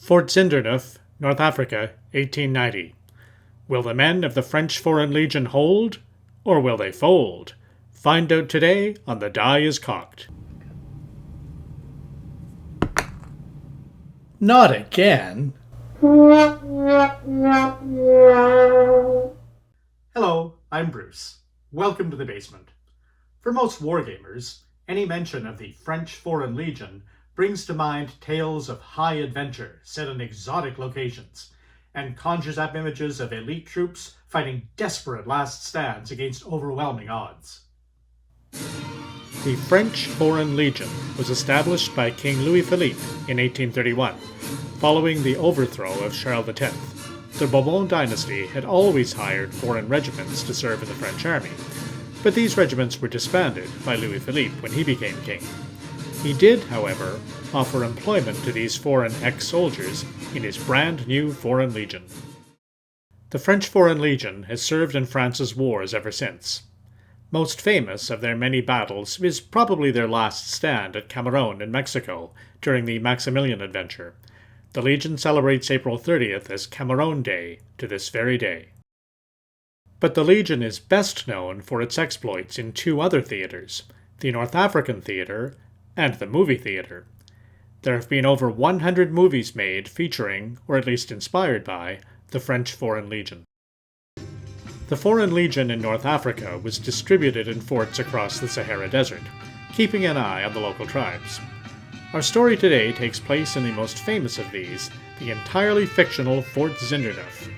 Fort Zinderneuf, North Africa, 1890. Will the men of the French Foreign Legion hold, or will they fold? Find out today on The Die is Cocked. Not again. Hello, I'm Bruce. Welcome to the basement. For most wargamers, any mention of the French Foreign Legion brings to mind tales of high adventure set in exotic locations, and conjures up images of elite troops fighting desperate last stands against overwhelming odds. The French Foreign Legion was established by King Louis Philippe in 1831, following the overthrow of Charles X. The Bourbon dynasty had always hired foreign regiments to serve in the French army, but these regiments were disbanded by Louis Philippe when he became king. He did, however, offer employment to these foreign ex-soldiers in his brand new Foreign Legion. The French Foreign Legion has served in France's wars ever since. Most famous of their many battles is probably their last stand at Cameroon in Mexico during the Maximilian Adventure. The Legion celebrates April 30th as Cameroon Day to this very day. But the Legion is best known for its exploits in two other theaters, the North African theater and the movie theater. There have been over 100 movies made featuring, or at least inspired by, the French Foreign Legion. The Foreign Legion in North Africa was distributed in forts across the Sahara Desert, keeping an eye on the local tribes. Our story today takes place in the most famous of these, the entirely fictional Fort Zinderneuf.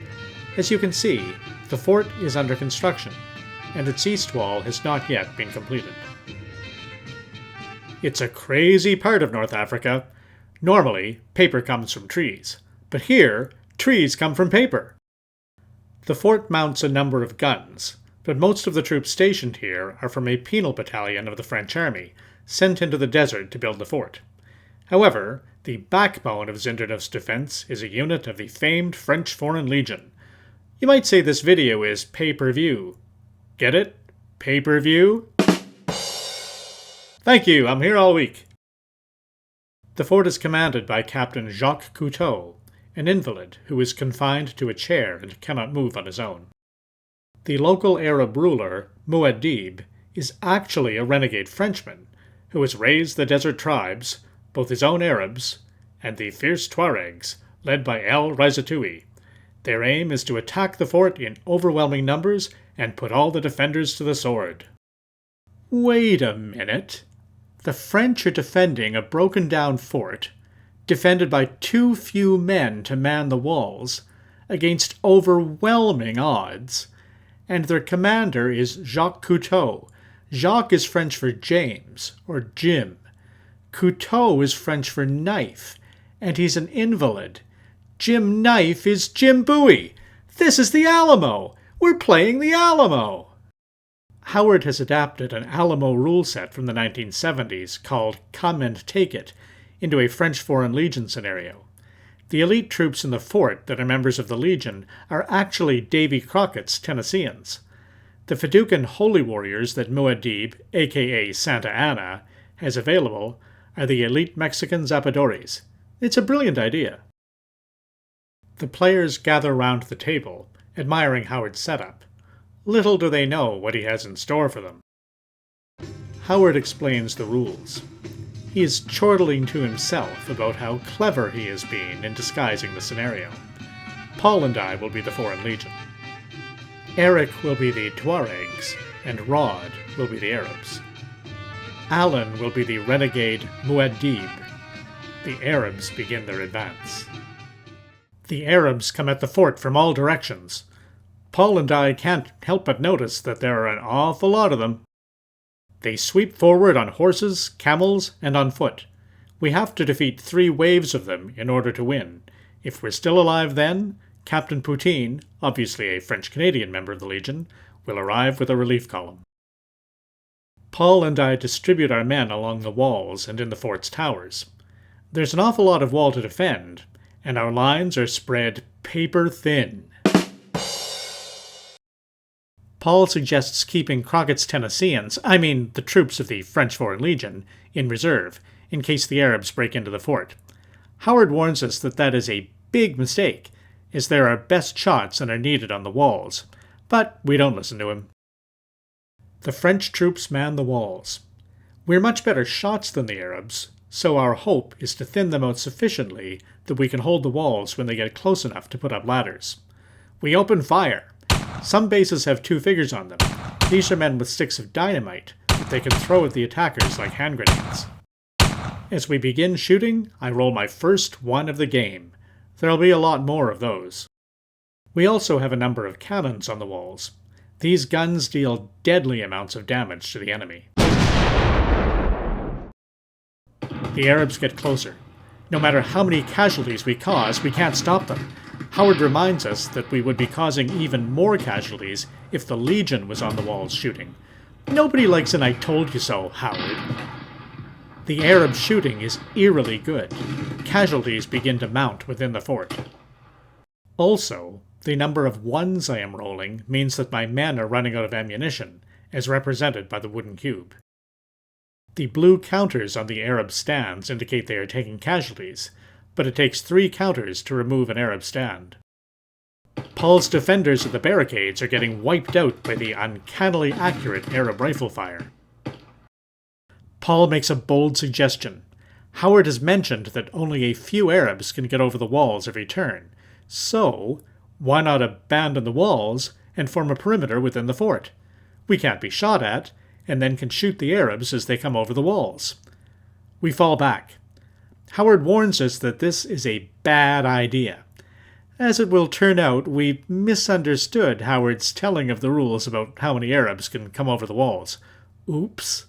As you can see, the fort is under construction, and its east wall has not yet been completed. It's a crazy part of North Africa. Normally, paper comes from trees, but here, trees come from paper. The fort mounts a number of guns, but most of the troops stationed here are from a penal battalion of the French army, sent into the desert to build the fort. However, the backbone of Zinderneuf's defense is a unit of the famed French Foreign Legion. You might say this video is pay-per-view. Get it? Pay-per-view? Thank you, I'm here all week. The fort is commanded by Captain Jacques Couteau, an invalid who is confined to a chair and cannot move on his own. The local Arab ruler, Muad'Dib, is actually a renegade Frenchman who has raised the desert tribes, both his own Arabs and the fierce Tuaregs, led by El Raizatoui. Their aim is to attack the fort in overwhelming numbers and put all the defenders to the sword. Wait a minute. The French are defending a broken-down fort, defended by too few men to man the walls, against overwhelming odds, and their commander is Jacques Couteau. Jacques is French for James, or Jim. Couteau is French for knife, and he's an invalid. Jim Knife is Jim Bowie. This is the Alamo. We're playing the Alamo. Howard has adapted an Alamo rule set from the 1970s called Come and Take It into a French Foreign Legion scenario. The elite troops in the fort that are members of the Legion are actually Davy Crockett's Tennesseans. The Fiducan holy warriors that Muad'Dib, aka Santa Anna, has available are the elite Mexican Zapadores. It's a brilliant idea. The players gather round the table, admiring Howard's setup. Little do they know what he has in store for them. Howard explains the rules. He is chortling to himself about how clever he has been in disguising the scenario. Paul and I will be the Foreign Legion. Eric will be the Tuaregs, and Rod will be the Arabs. Alan will be the renegade Muad'Dib. The Arabs begin their advance. The Arabs come at the fort from all directions. Paul and I can't help but notice that there are an awful lot of them. They sweep forward on horses, camels, and on foot. We have to defeat 3 waves of them in order to win. If we're still alive then, Captain Poutine, obviously a French-Canadian member of the Legion, will arrive with a relief column. Paul and I distribute our men along the walls and in the fort's towers. There's an awful lot of wall to defend, and our lines are spread paper thin. Paul suggests keeping Crockett's Tennesseans, the troops of the French Foreign Legion, in reserve, in case the Arabs break into the fort. Howard warns us that that is a big mistake, as there are best shots and are needed on the walls, but we don't listen to him. The French troops man the walls. We're much better shots than the Arabs, so our hope is to thin them out sufficiently that we can hold the walls when they get close enough to put up ladders. We open fire. Some bases have 2 figures on them. These are men with sticks of dynamite that they can throw at the attackers like hand grenades. As we begin shooting, I roll my first one of the game. There'll be a lot more of those. We also have a number of cannons on the walls. These guns deal deadly amounts of damage to the enemy. The Arabs get closer. No matter how many casualties we cause, we can't stop them. Howard reminds us that we would be causing even more casualties if the Legion was on the walls shooting. Nobody likes an "I told you so," Howard. The Arab shooting is eerily good. Casualties begin to mount within the fort. Also, the number of ones I am rolling means that my men are running out of ammunition, as represented by the wooden cube. The blue counters on the Arab stands indicate they are taking casualties, but it takes 3 counters to remove an Arab stand. Paul's defenders at the barricades are getting wiped out by the uncannily accurate Arab rifle fire. Paul makes a bold suggestion. Howard has mentioned that only a few Arabs can get over the walls every turn, so why not abandon the walls and form a perimeter within the fort? We can't be shot at, and then can shoot the Arabs as they come over the walls. We fall back. Howard warns us that this is a bad idea. As it will turn out, we misunderstood Howard's telling of the rules about how many Arabs can come over the walls. Oops.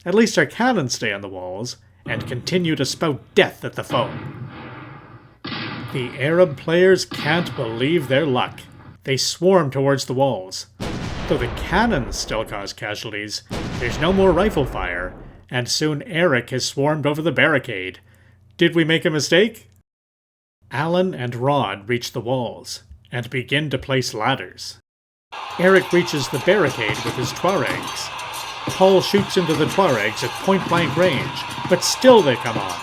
At least our cannons stay on the walls and continue to spout death at the foe. The Arab players can't believe their luck. They swarm towards the walls. Though the cannons still cause casualties, there's no more rifle fire, and soon Eric has swarmed over the barricade. Did we make a mistake? Alan and Rod reach the walls, and begin to place ladders. Eric reaches the barricade with his Tuaregs. Paul shoots into the Tuaregs at point-blank range, but still they come on.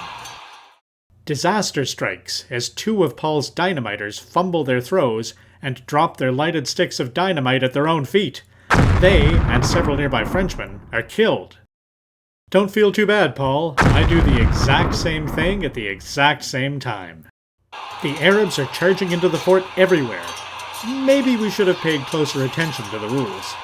Disaster strikes as 2 of Paul's dynamiters fumble their throws and drop their lighted sticks of dynamite at their own feet. They, and several nearby Frenchmen, are killed. Don't feel too bad, Paul. I do the exact same thing at the exact same time. The Arabs are charging into the fort everywhere. Maybe we should have paid closer attention to the rules.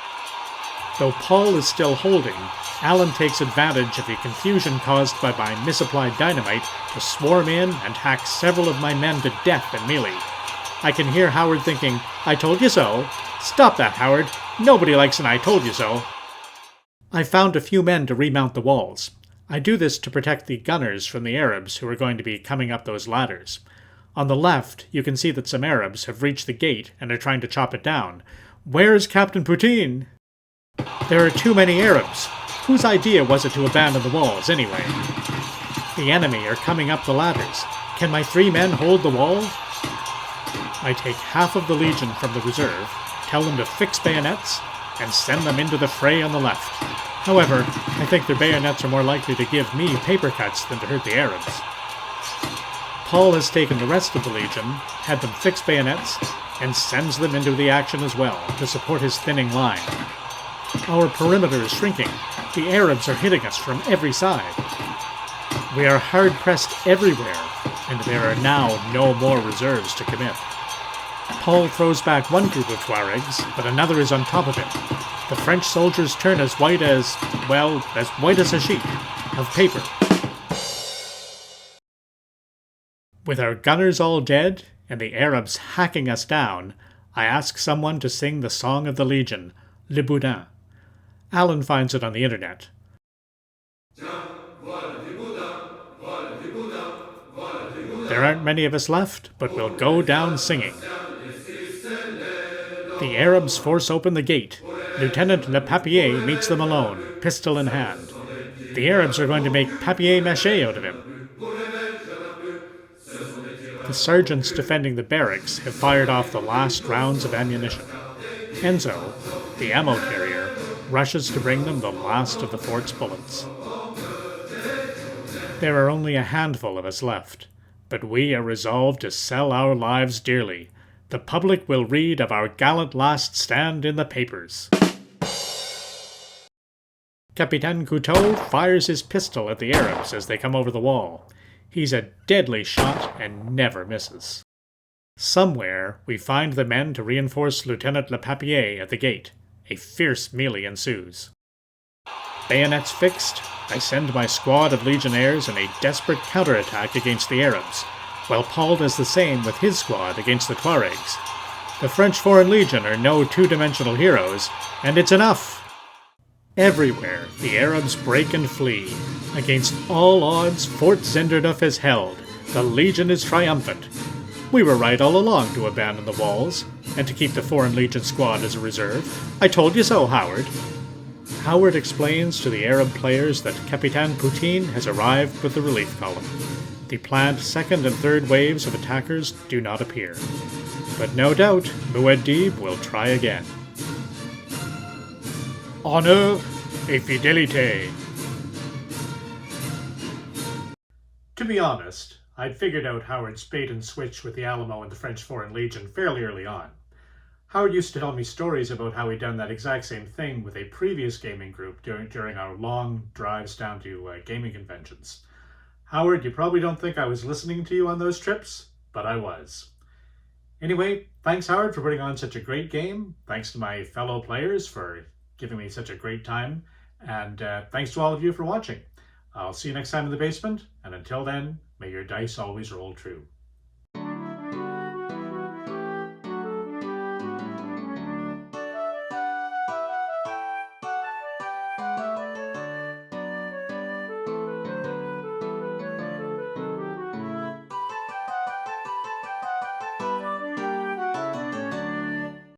Though Paul is still holding, Alan takes advantage of the confusion caused by my misapplied dynamite to swarm in and hack several of my men to death in melee. I can hear Howard thinking, "I told you so." Stop that, Howard. Nobody likes an "I told you so." I found a few men to remount the walls. I do this to protect the gunners from the Arabs who are going to be coming up those ladders. On the left, you can see that some Arabs have reached the gate and are trying to chop it down. Where's Captain Poutine? There are too many Arabs. Whose idea was it to abandon the walls, anyway? The enemy are coming up the ladders. Can my 3 men hold the wall? I take half of the Legion from the reserve, tell them to fix bayonets, and send them into the fray on the left. However, I think their bayonets are more likely to give me paper cuts than to hurt the Arabs. Paul has taken the rest of the Legion, had them fix bayonets, and sends them into the action as well to support his thinning line. Our perimeter is shrinking. The Arabs are hitting us from every side. We are hard-pressed everywhere, and there are now no more reserves to commit. Paul throws back one group of Tuaregs, but another is on top of him. The French soldiers turn as white as a sheet of paper. With our gunners all dead, and the Arabs hacking us down, I ask someone to sing the Song of the Legion, Le Boudin. Alan finds it on the internet. There aren't many of us left, but we'll go down singing. The Arabs force open the gate. Lieutenant Le Papier meets them alone, pistol in hand. The Arabs are going to make papier-mâché out of him. The sergeants defending the barracks have fired off the last rounds of ammunition. Enzo, the ammo carrier, rushes to bring them the last of the fort's bullets. There are only a handful of us left. but we are resolved to sell our lives dearly. The public will read of our gallant last stand in the papers. Capitaine Couteau fires his pistol at the Arabs as they come over the wall. He's a deadly shot and never misses. Somewhere, we find the men to reinforce Lieutenant Lepapier at the gate. A fierce melee ensues. Bayonets fixed, I send my squad of legionnaires in a desperate counterattack against the Arabs, while Paul does the same with his squad against the Tuaregs. The French Foreign Legion are no two-dimensional heroes, and it's enough! Everywhere, the Arabs break and flee. Against all odds, Fort Zinderneuf is held. The Legion is triumphant. We were right all along to abandon the walls, and to keep the Foreign Legion squad as a reserve. I told you so, Howard. Howard explains to the Arab players that Capitaine Poutine has arrived with the relief column. The planned second and third waves of attackers do not appear. But no doubt, Muad'Dib will try again. Honneur et fidélité. To be honest, I'd figured out Howard's bait and switch with the Alamo and the French Foreign Legion fairly early on. Howard used to tell me stories about how he'd done that exact same thing with a previous gaming group during our long drives down to gaming conventions. Howard, you probably don't think I was listening to you on those trips, but I was. Anyway, thanks Howard for putting on such a great game. Thanks to my fellow players for giving me such a great time. And thanks to all of you for watching. I'll see you next time in the basement, and until then, may your dice always roll true.